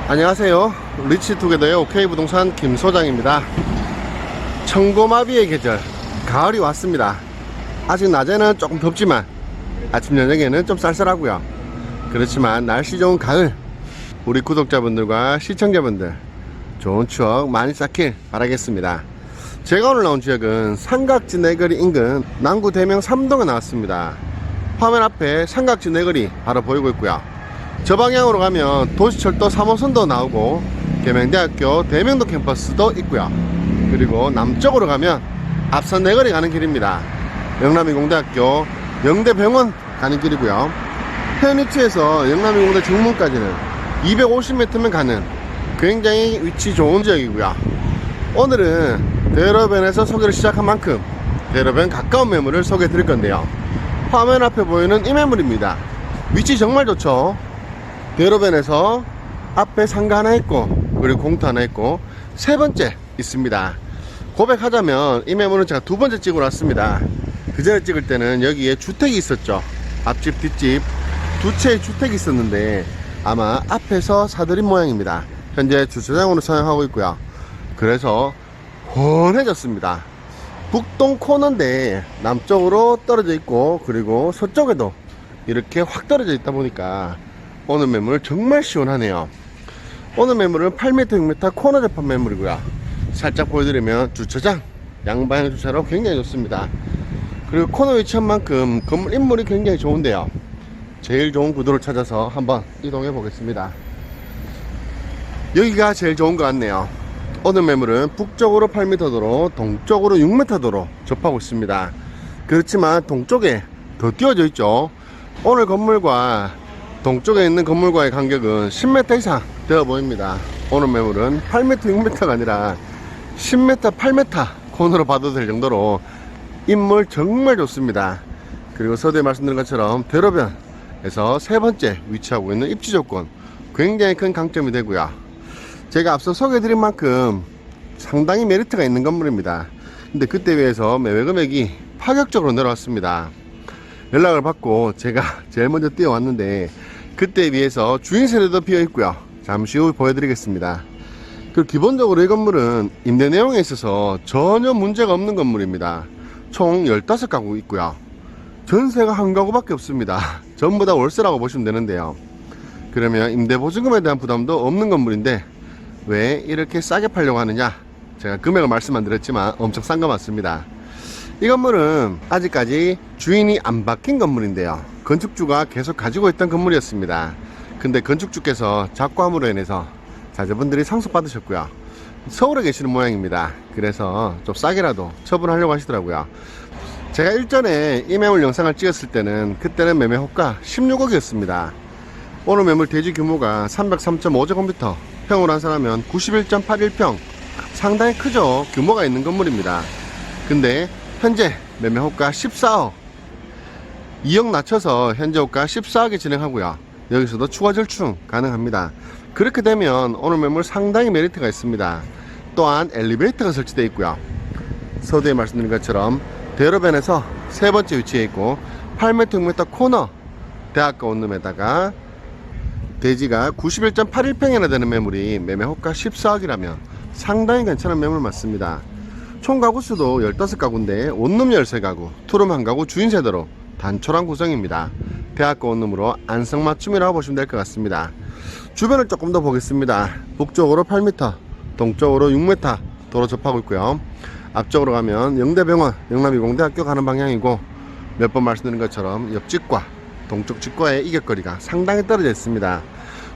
안녕하세요. 리치투게더의 OK부동산 김소장입니다. 청고마비의 계절, 가을이 왔습니다. 아직 낮에는 조금 덥지만 아침 저녁에는 좀 쌀쌀하고요. 그렇지만 날씨 좋은 가을, 우리 구독자분들과 시청자분들 좋은 추억 많이 쌓길 바라겠습니다. 제가 오늘 나온 지역은 삼각지 내거리 인근 남구 대명 3동에 나왔습니다. 화면 앞에 삼각지 내거리 바로 보이고 있고요. 저 방향으로 가면 도시철도 3호선도 나오고 계명대학교 대명도 캠퍼스도 있고요. 그리고 남쪽으로 가면 앞선 내거리 가는 길입니다. 영남이공대학교 영대병원 가는 길이고요. 현 위치에서 영남이공대 정문까지는 250m면 가는 굉장히 위치 좋은 지역이고요. 오늘은 대로변에서 소개를 시작한 만큼 대로변 가까운 매물을 소개해 드릴 건데요. 화면 앞에 보이는 이 매물입니다. 위치 정말 좋죠. 대로변에서 앞에 상가 하나 있고 그리고 공터 하나 있고 세 번째 있습니다. 고백하자면 이 매물은 제가 두 번째 찍으러 왔습니다. 그 전에 찍을 때는 여기에 주택이 있었죠. 앞집 뒷집 두 채의 주택이 있었는데 아마 앞에서 사들인 모양입니다. 현재 주차장으로 사용하고 있고요. 그래서 훤해졌습니다. 북동 코너인데 남쪽으로 떨어져 있고 그리고 서쪽에도 이렇게 확 떨어져 있다 보니까 오늘 매물 정말 시원하네요. 오늘 매물은 8m 6m 코너 재판 매물이고요. 살짝 보여드리면 주차장 양방향 주차로 굉장히 좋습니다. 그리고 코너 위치한 만큼 건물 인물이 굉장히 좋은데요. 제일 좋은 구도를 찾아서 한번 이동해 보겠습니다. 여기가 제일 좋은 것 같네요. 오늘 매물은 북쪽으로 8m 도로 동쪽으로 6m 도로 접하고 있습니다. 그렇지만 동쪽에 더 띄워져 있죠. 오늘 건물과 동쪽에 있는 건물과의 간격은 10m 이상 되어 보입니다. 오늘 매물은 8m 6m가 아니라 10m 8m 코너로 봐도 될 정도로 인물 정말 좋습니다. 그리고 서두에 말씀드린 것처럼 대로변에서 세 번째 위치하고 있는 입지 조건 굉장히 큰 강점이 되고요. 제가 앞서 소개해드린 만큼 상당히 메리트가 있는 건물입니다. 근데 그때 비해서 매매 금액이 파격적으로 내려왔습니다. 연락을 받고 제가 제일 먼저 뛰어왔는데 그때에 비해서 주인 세대도 비어 있고요. 잠시 후 보여드리겠습니다. 그리고 기본적으로 이 건물은 임대 내용에 있어서 전혀 문제가 없는 건물입니다. 총 15가구 있고요. 전세가 한 가구밖에 없습니다. 전부 다 월세라고 보시면 되는데요. 그러면 임대보증금에 대한 부담도 없는 건물인데 왜 이렇게 싸게 팔려고 하느냐? 제가 금액을 말씀 안 드렸지만 엄청 싼 거 맞습니다. 이 건물은 아직까지 주인이 안 바뀐 건물인데요. 건축주가 계속 가지고 있던 건물이었습니다. 근데 건축주께서 작고함으로 인해서 자제분들이 상속받으셨고요. 서울에 계시는 모양입니다. 그래서 좀 싸게라도 처분하려고 하시더라고요. 제가 일전에 이 매물 영상을 찍었을 때는 그때는 매매 호가 16억이었습니다. 오늘 매물 대지 규모가 303.5제곱미터, 평으로 환산하면 91.81평, 상당히 크죠. 규모가 있는 건물입니다. 근데 현재 매매 호가 14억, 2억 낮춰서 현재 호가 14억에 진행하고요. 여기서도 추가 절충 가능합니다. 그렇게 되면 오늘 매물 상당히 메리트가 있습니다. 또한 엘리베이터가 설치되어 있고요. 서두에 말씀드린 것처럼 대로변에서 세 번째 위치에 있고 8m 6m 코너 대학가 원룸에다가 대지가 91.81평이나 되는 매물이 매매 호가 14억이라면 상당히 괜찮은 매물 맞습니다. 총 가구수도 15가구인데 원룸 13가구, 투룸 1가구 주인 세대로 단촐한 구성입니다. 대학가 원룸으로 안성맞춤이라고 보시면 될 것 같습니다. 주변을 조금 더 보겠습니다. 북쪽으로 8m, 동쪽으로 6m 도로 접하고 있고요. 앞쪽으로 가면 영대병원, 영남이공대학교 가는 방향이고 몇 번 말씀드린 것처럼 옆집과 동쪽 집과의 이격거리가 상당히 떨어져 있습니다.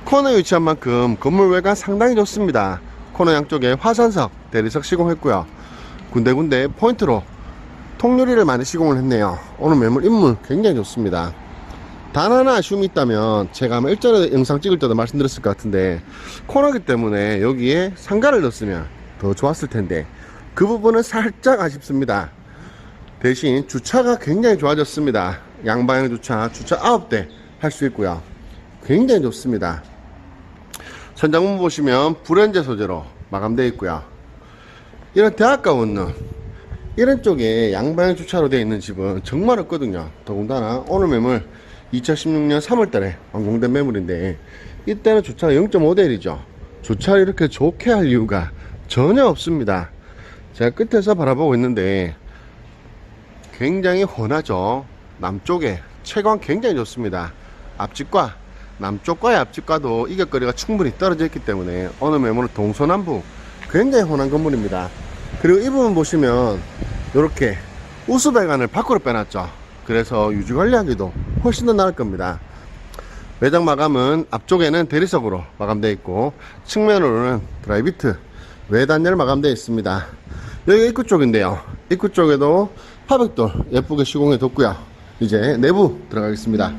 코너에 위치한 만큼 건물 외관 상당히 좋습니다. 코너 양쪽에 화산석, 대리석 시공했고요. 군데군데 포인트로 통유리를 많이 시공을 했네요. 오늘 매물 인물 굉장히 좋습니다. 단 하나 아쉬움이 있다면 제가 아마 일전에 영상 찍을 때도 말씀드렸을 것 같은데 코너기 때문에 여기에 상가를 넣었으면 더 좋았을 텐데 그 부분은 살짝 아쉽습니다. 대신 주차가 굉장히 좋아졌습니다. 양방향 주차 9대 할 수 있고요. 굉장히 좋습니다. 천장문 보시면 불연제 소재로 마감되어 있고요. 이런 대학가 원룸 이런 쪽에 양방향 주차로 되어 있는 집은 정말 없거든요. 더군다나 오늘 매물 2016년 3월달에 완공된 매물인데 이때는 주차가 0.5대 1이죠 주차를 이렇게 좋게 할 이유가 전혀 없습니다. 제가 끝에서 바라보고 있는데 굉장히 훤하죠. 남쪽에 채광 굉장히 좋습니다. 앞집과 남쪽과의 앞집과도 이격거리가 충분히 떨어져 있기 때문에 어느 매물은 동서남북 굉장히 훤한 건물입니다. 그리고 이 부분 보시면 이렇게 우수배관을 밖으로 빼놨죠. 그래서 유지관리하기도 훨씬 더 나을 겁니다. 매장 마감은 앞쪽에는 대리석으로 마감되어 있고 측면으로는 드라이비트 외단열 마감되어 있습니다. 여기가 입구 쪽인데요. 입구 쪽에도 파백돌 예쁘게 시공해 뒀고요. 이제 내부 들어가겠습니다.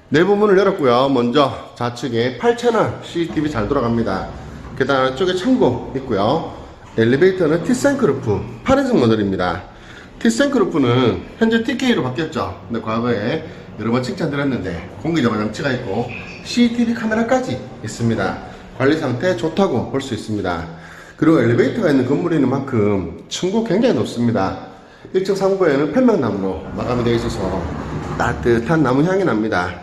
내부 문을 열었고요. 먼저 좌측에 8채널 CCTV 잘 돌아갑니다. 계단 아래쪽에 창고 있고요. 엘리베이터는 T생크 루프 8인승 모델입니다. T생크 루프는 현재 TK로 바뀌었죠. 근데 과거에 여러 번 칭찬드렸는데 공기저감 장치가 있고 CCTV 카메라까지 있습니다. 관리 상태 좋다고 볼 수 있습니다. 그리고 엘리베이터가 있는 건물인 만큼 층고 굉장히 높습니다. 1층 3구에는 편백나무로 마감이 되어 있어서 따뜻한 나무 향이 납니다.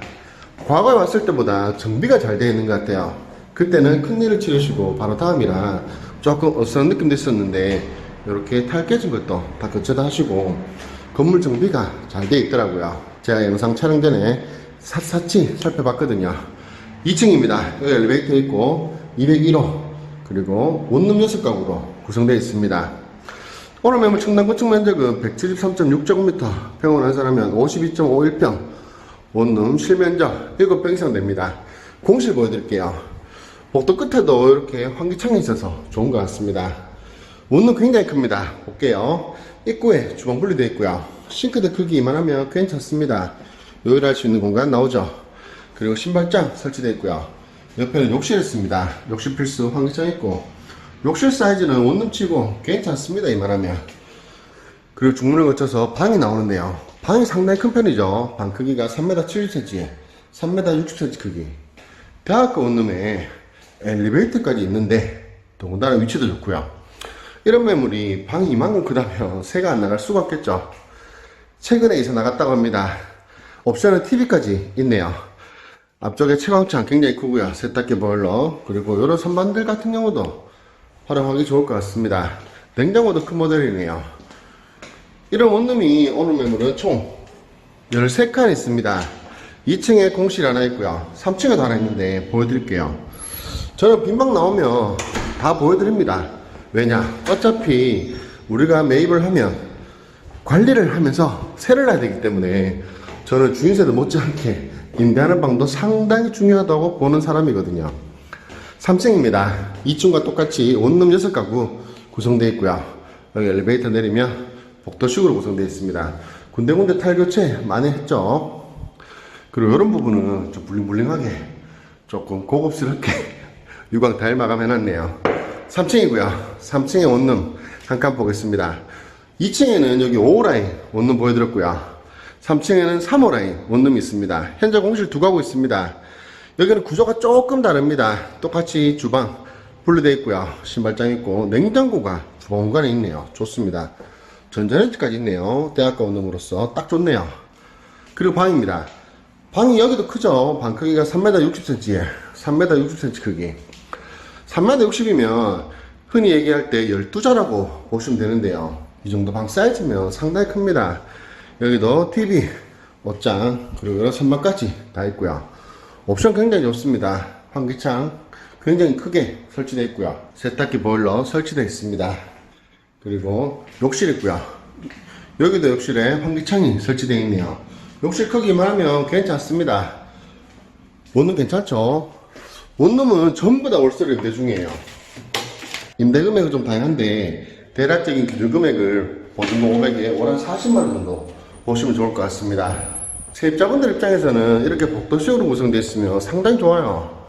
과거에 왔을 때보다 정비가 잘 되어 있는 것 같아요. 그때는 큰일을 치르시고 바로 다음이라 조금 어수선한 느낌도 있었는데 이렇게 타일 깨진 것도 다 교체도 하시고 건물 정비가 잘 되어 있더라고요. 제가 영상 촬영 전에 샅샅이 살펴봤거든요. 2층입니다. 여기 엘리베이터 있고 201호 그리고 원룸 6가구로 구성되어 있습니다. 오늘 매물 청담 건축 면적은 173.6제곱미터, 평을 환산하면 52.51평, 원룸 실면적 7평 이상 됩니다. 공실 보여드릴게요. 복도 끝에도 이렇게 환기창이 있어서 좋은 것 같습니다. 원룸 굉장히 큽니다. 볼게요. 입구에 주방 분리되어 있고요. 싱크대 크기 이만하면 괜찮습니다. 요일할 수 있는 공간 나오죠. 그리고 신발장 설치되어 있고요. 옆에는 욕실 있습니다. 욕실 필수 환기창 있고 욕실 사이즈는 원룸치고 괜찮습니다. 이만하면. 그리고 중문을 거쳐서 방이 나오는데요. 방이 상당히 큰 편이죠. 방 크기가 3m 70cm, 3m 60cm 크기. 대학교 원룸에 엘리베이터까지 있는데 더군다나 위치도 좋고요. 이런 매물이 방이 이만큼 크다면 새가 안 나갈 수가 없겠죠. 최근에 이사 나갔다고 합니다. 옵션은 TV까지 있네요. 앞쪽에 채광창 굉장히 크고요. 세탁기 보일러 그리고 이런 선반들 같은 경우도 활용하기 좋을 것 같습니다. 냉장고도 큰 모델이네요. 이런 원룸이 오늘 매물은 총 13칸 있습니다. 2층에 공실 하나 있고요. 3층에도 하나 있는데 보여드릴게요. 저는 빈방 나오면 다 보여드립니다. 왜냐? 어차피 우리가 매입을 하면 관리를 하면서 세를 놔야 되기 때문에 저는 주인세도 못지않게 임대하는 방도 상당히 중요하다고 보는 사람이거든요. 3층입니다. 2층과 똑같이 원룸 6가구 구성되어 있고요. 여기 엘리베이터 내리면 복도식으로 구성되어 있습니다. 군데군데 타일 교체 많이 했죠. 그리고 이런 부분은 좀 블링블링하게 조금 고급스럽게 유광 타일 마감해놨네요. 3층이고요. 3층에 원룸 한 칸 보겠습니다. 2층에는 여기 5호라인 원룸 보여드렸고요. 3층에는 3호라인 원룸이 있습니다. 현재 공실 2가구 있습니다. 여기는 구조가 조금 다릅니다. 똑같이 주방 분리되어 있고요. 신발장 있고 냉장고가 주방 공간에 있네요. 좋습니다. 전자레인지까지 있네요. 대학가 원룸으로서 딱 좋네요. 그리고 방입니다. 방이 여기도 크죠. 방 크기가 3m 60cm, 3m 60cm 크기. 3m 60이면 흔히 얘기할 때 12자라고 보시면 되는데요. 이 정도 방 사이즈면 상당히 큽니다. 여기도 TV, 옷장, 그리고 여러 선반까지 다 있고요. 옵션 굉장히 좋습니다. 환기창 굉장히 크게 설치되어 있고요. 세탁기 보일러 설치되어 있습니다. 그리고 욕실 있고요. 여기도 욕실에 환기창이 설치되어 있네요. 욕실 크기만 하면 괜찮습니다. 원룸 괜찮죠? 원룸은 전부 다 월세로 임대 중이에요. 임대 금액은 좀 다양한데 대략적인 기준 금액을 보증금 500에 월 한 40만원 정도 보시면 좋을 것 같습니다. 세입자분들 입장에서는 이렇게 복도식으로 구성되어 있으면 상당히 좋아요.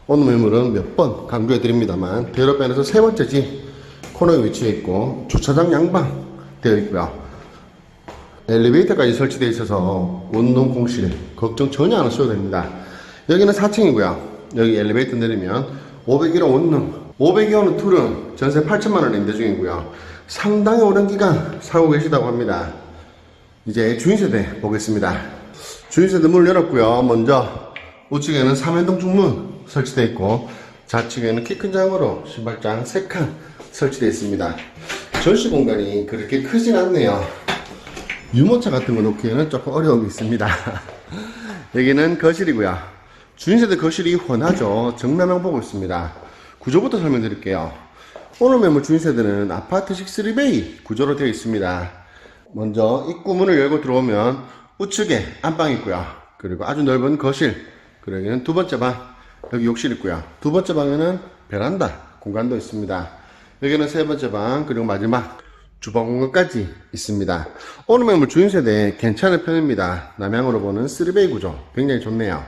오늘 매물은 몇 번 강조해 드립니다만 대로변에서 세 번째 집 코너에 위치해 있고 주차장 양방 되어 있고요. 엘리베이터까지 설치되어 있어서 원룸 공실 걱정 전혀 안 하셔도 됩니다. 여기는 4층이고요. 여기 엘리베이터 내리면 501호 원룸, 502호는 투룸 전세 8천만원 임대 중이고요. 상당히 오랜 기간 살고 계시다고 합니다. 이제 주인세대 보겠습니다. 주인세대 문을 열었고요. 먼저 우측에는 3연동 중문 설치되어 있고 좌측에는 키 큰 장으로 신발장 3칸 설치되어 있습니다. 전시 공간이 그렇게 크진 않네요. 유모차 같은 거 놓기에는 조금 어려움이 있습니다. 여기는 거실이고요. 주인세대 거실이 훤하죠. 정남향 보고 있습니다. 구조부터 설명드릴게요. 오늘 매물 주인세대는 아파트식 3베이 구조로 되어 있습니다. 먼저 입구 문을 열고 들어오면 우측에 안방이 있고요. 그리고 아주 넓은 거실, 그리고 여기는 두 번째 방, 여기 욕실 있고요. 두 번째 방에는 베란다 공간도 있습니다. 여기는 세 번째 방, 그리고 마지막 주방 공간까지 있습니다. 오늘 매물 주인세대 괜찮은 편입니다. 남향으로 보는 3베이 구조 굉장히 좋네요.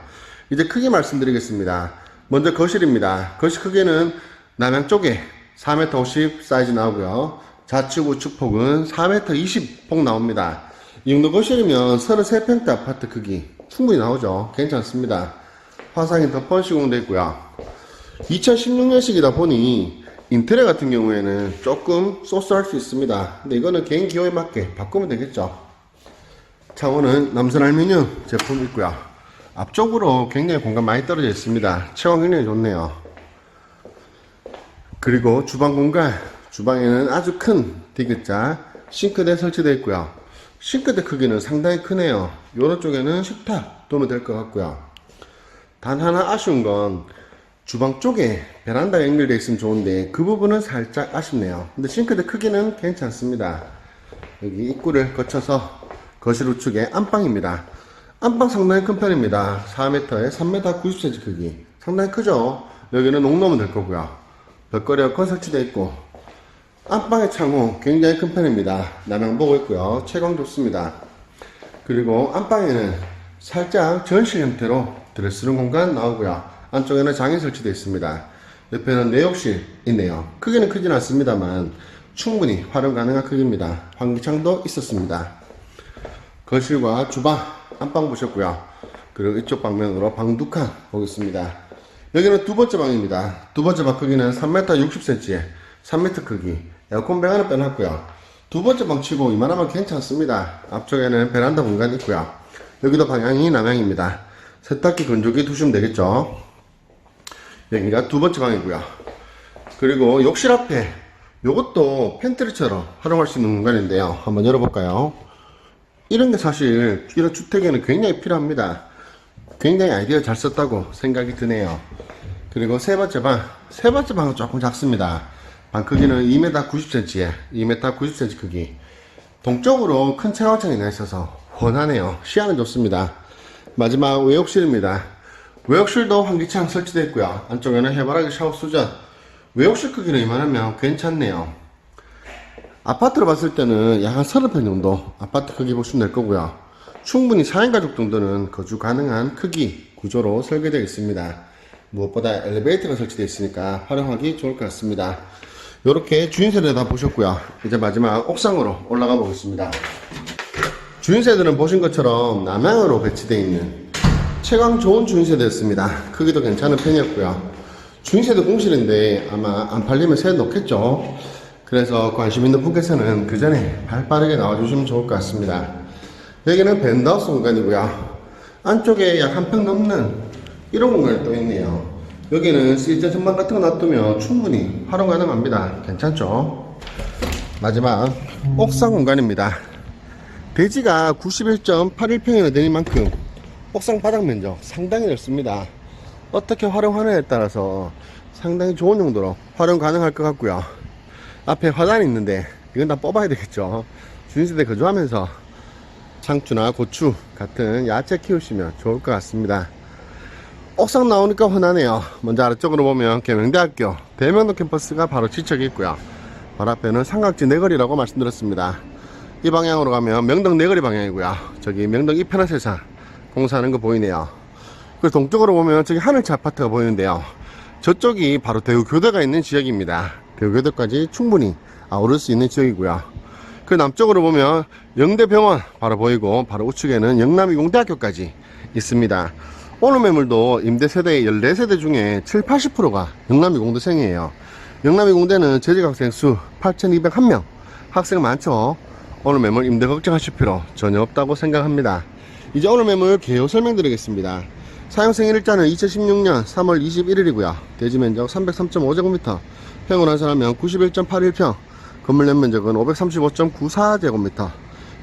이제 크게 말씀드리겠습니다. 먼저 거실입니다. 거실 크기는 남향 쪽에 4m 50 사이즈 나오고요. 좌측 우측 폭은 4m 20 폭 나옵니다. 이 정도 거실이면 33평대 아파트 크기 충분히 나오죠. 괜찮습니다. 화상이 덮번 시공되어 있고요. 2016년식이다 보니 인테리어 같은 경우에는 조금 소스할 수 있습니다. 근데 이거는 개인 기호에 맞게 바꾸면 되겠죠. 창호는 남선 알루미늄 제품 있고요. 앞쪽으로 굉장히 공간 많이 떨어져 있습니다. 채광 굉장히 좋네요. 그리고 주방 공간, 주방에는 아주 큰 디귿자 싱크대 설치되어 있고요. 싱크대 크기는 상당히 크네요. 이런 쪽에는 식탁 두면 될 것 같고요. 단 하나 아쉬운 건 주방 쪽에 베란다가 연결되어 있으면 좋은데 그 부분은 살짝 아쉽네요. 근데 싱크대 크기는 괜찮습니다. 여기 입구를 거쳐서 거실 우측에 안방입니다. 안방 상당히 큰 편입니다. 4m에 3m 90cm 크기 상당히 크죠. 여기는 옥 넣으면 될 거고요. 벽걸이 에어컨 설치되어 있고 안방의 창호 굉장히 큰 편입니다. 남향 보고 있고요. 채광 좋습니다. 그리고 안방에는 살짝 전실 형태로 드레스룸 공간 나오고요. 안쪽에는 장이 설치되어 있습니다. 옆에는 내욕실 있네요. 크기는 크진 않습니다만 충분히 활용 가능한 크기입니다. 환기창도 있었습니다. 거실과 주방, 안방 보셨고요. 그리고 이쪽 방면으로 방 2칸 보겠습니다. 여기는 두 번째 방입니다. 두 번째 방 크기는 3m 60cm에 3m 크기, 에어컨 백 하나 빼놨고요. 두 번째 방 치고 이만하면 괜찮습니다. 앞쪽에는 베란다 공간이 있고요. 여기도 방향이 남향입니다. 세탁기, 건조기 두시면 되겠죠. 여기가 두 번째 방이고요. 그리고 욕실 앞에 요것도 팬트리처럼 활용할 수 있는 공간인데요. 한번 열어볼까요? 이런 게 사실 이런 주택에는 굉장히 필요합니다. 굉장히 아이디어 잘 썼다고 생각이 드네요. 그리고 세 번째 방은 조금 작습니다. 방 크기는 2m 90cm에 2m 90cm 크기. 동쪽으로 큰 채광창이 나 있어서 훤하네요. 시야는 좋습니다. 마지막 외욕실입니다. 외욕실도 환기창 설치되어 있고요. 안쪽에는 해바라기 샤워 수전. 외욕실 크기는 이만하면 괜찮네요. 아파트로 봤을 때는 약 한 30평 정도 아파트 크기 보시면 될 거고요. 충분히 4인 가족 정도는 거주 가능한 크기 구조로 설계되어 있습니다. 무엇보다 엘리베이터가 설치되어 있으니까 활용하기 좋을 것 같습니다. 이렇게 주인세대 다 보셨고요. 이제 마지막 옥상으로 올라가 보겠습니다. 주인세대는 보신 것처럼 남향으로 배치되어 있는 채광 좋은 주인세대였습니다. 크기도 괜찮은 편이었고요. 주인세대 공실인데 아마 안 팔리면 새 놓겠죠. 그래서 관심 있는 분께서는 그 전에 발빠르게 나와주시면 좋을 것 같습니다. 여기는 벤더하우스 공간이고요. 안쪽에 약 한 평 넘는 이런 공간이 또 있네요. 여기는 시즌 선반 같은 거 놔두면 충분히 활용 가능합니다. 괜찮죠? 마지막 옥상 공간입니다. 대지가 91.81평이나 되는 만큼 옥상 바닥 면적 상당히 넓습니다. 어떻게 활용하느냐에 따라서 상당히 좋은 용도로 활용 가능할 것 같고요. 앞에 화단이 있는데 이건 다 뽑아야 되겠죠. 주인세대 거주하면서 상추나 고추 같은 야채 키우시면 좋을 것 같습니다. 옥상 나오니까 흔하네요. 먼저 아래쪽으로 보면 계명대학교 대명동 캠퍼스가 바로 지척이 있고요. 바로 앞에는 삼각지 내거리라고 말씀드렸습니다. 이 방향으로 가면 명동 내거리 방향이고요. 저기 명동 이편한 세상 공사하는 거 보이네요. 그리고 동쪽으로 보면 저기 하늘차 아파트가 보이는데요. 저쪽이 바로 대구교대가 있는 지역입니다. 대구교대까지 충분히 아우를 수 있는 지역이고요. 그 남쪽으로 보면 영대병원 바로 보이고 바로 우측에는 영남이공대학교까지 있습니다. 오늘 매물도 임대세대 14세대 중에 70~80%가 영남이공대생이에요. 영남이공대는 재직학생 수 8,201명, 학생 많죠. 오늘 매물 임대 걱정하실 필요 전혀 없다고 생각합니다. 이제 오늘 매물 개요 설명드리겠습니다. 사용생일자는 2016년 3월 21일이고요. 대지면적 303.5제곱미터, 평을 환산하면 91.81평, 건물 연면적은 535.94제곱미터,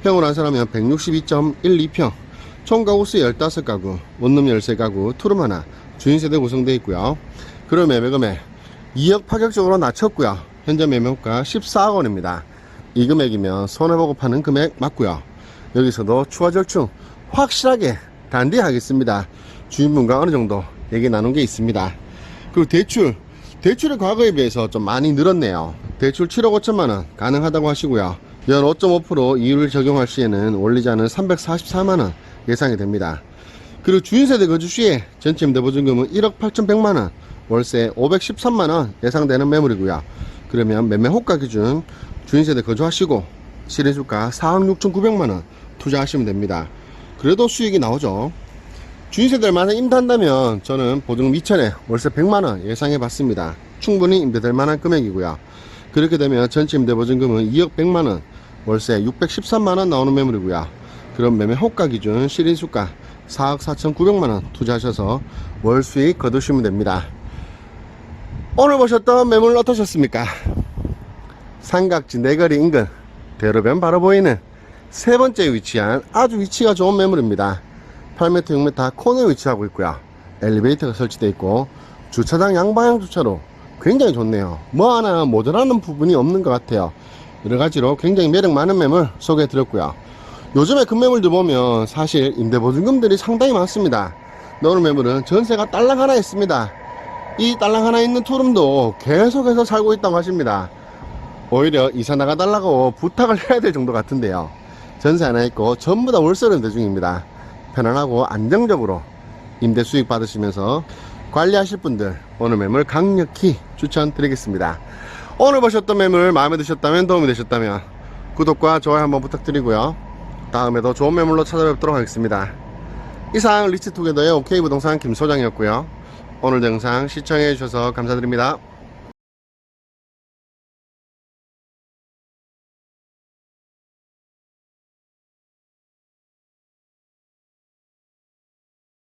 평을 환산하면 162.12평, 총 가구수 15가구, 원룸 13가구, 투룸 하나, 주인세대 구성되어 있고요. 그럼 매매금액 2억 파격적으로 낮췄고요. 현재 매매호가 14억원입니다. 이 금액이면 손해보고 파는 금액 맞고요. 여기서도 추가 절충 확실하게 단디 하겠습니다. 주인분과 어느정도 얘기 나눈 게 있습니다. 그리고 대출의 과거에 비해서 좀 많이 늘었네요. 대출 7억 5천만원 가능하다고 하시고요. 연 5.5% 이율을 적용할 시에는 올리지 않은 344만원 예상이 됩니다. 그리고 주인세대 거주 시에 전체 임대보증금은 1억 8,100만원, 월세 513만원 예상되는 매물이고요. 그러면 매매 호가 기준 주인세대 거주하시고 실인수가 4억 6,900만원 투자하시면 됩니다. 그래도 수익이 나오죠. 주인세대를 만약 임대한다면 저는 보증금 2천에 월세 100만원 예상해 봤습니다. 충분히 임대될 만한 금액이고요. 그렇게 되면 전체 임대보증금은 2억 100만원, 월세 613만원 나오는 매물이고요. 그럼 매매 호가 기준 실인수가 4억 4,900만원 투자하셔서 월 수익 거두시면 됩니다. 오늘 보셨던 매물 어떠셨습니까? 삼각지 내거리 인근 대로변 바로 보이는 세 번째에 위치한 아주 위치가 좋은 매물입니다. 8m 6m 코너에 위치하고 있고요. 엘리베이터가 설치되어 있고 주차장 양방향 주차로 굉장히 좋네요. 뭐 하나 모자라는 부분이 없는 것 같아요. 여러가지로 굉장히 매력 많은 매물 소개해 드렸고요. 요즘에 급매물들 보면 사실 임대보증금들이 상당히 많습니다. 오늘 매물은 전세가 딸랑 하나 있습니다. 이 딸랑 하나 있는 투룸도 계속해서 살고 있다고 하십니다. 오히려 이사 나가달라고 부탁을 해야 될 정도 같은데요. 전세 하나 있고 전부 다 월세로 임대 중입니다. 편안하고 안정적으로 임대 수익 받으시면서 관리하실 분들 오늘 매물 강력히 추천드리겠습니다. 오늘 보셨던 매물 마음에 드셨다면, 도움이 되셨다면 구독과 좋아요 한번 부탁드리고요. 다음에도 좋은 매물로 찾아뵙도록 하겠습니다. 이상 리치투게더의 OK부동산 김소장이었고요. 오늘도 영상 시청해 주셔서 감사드립니다.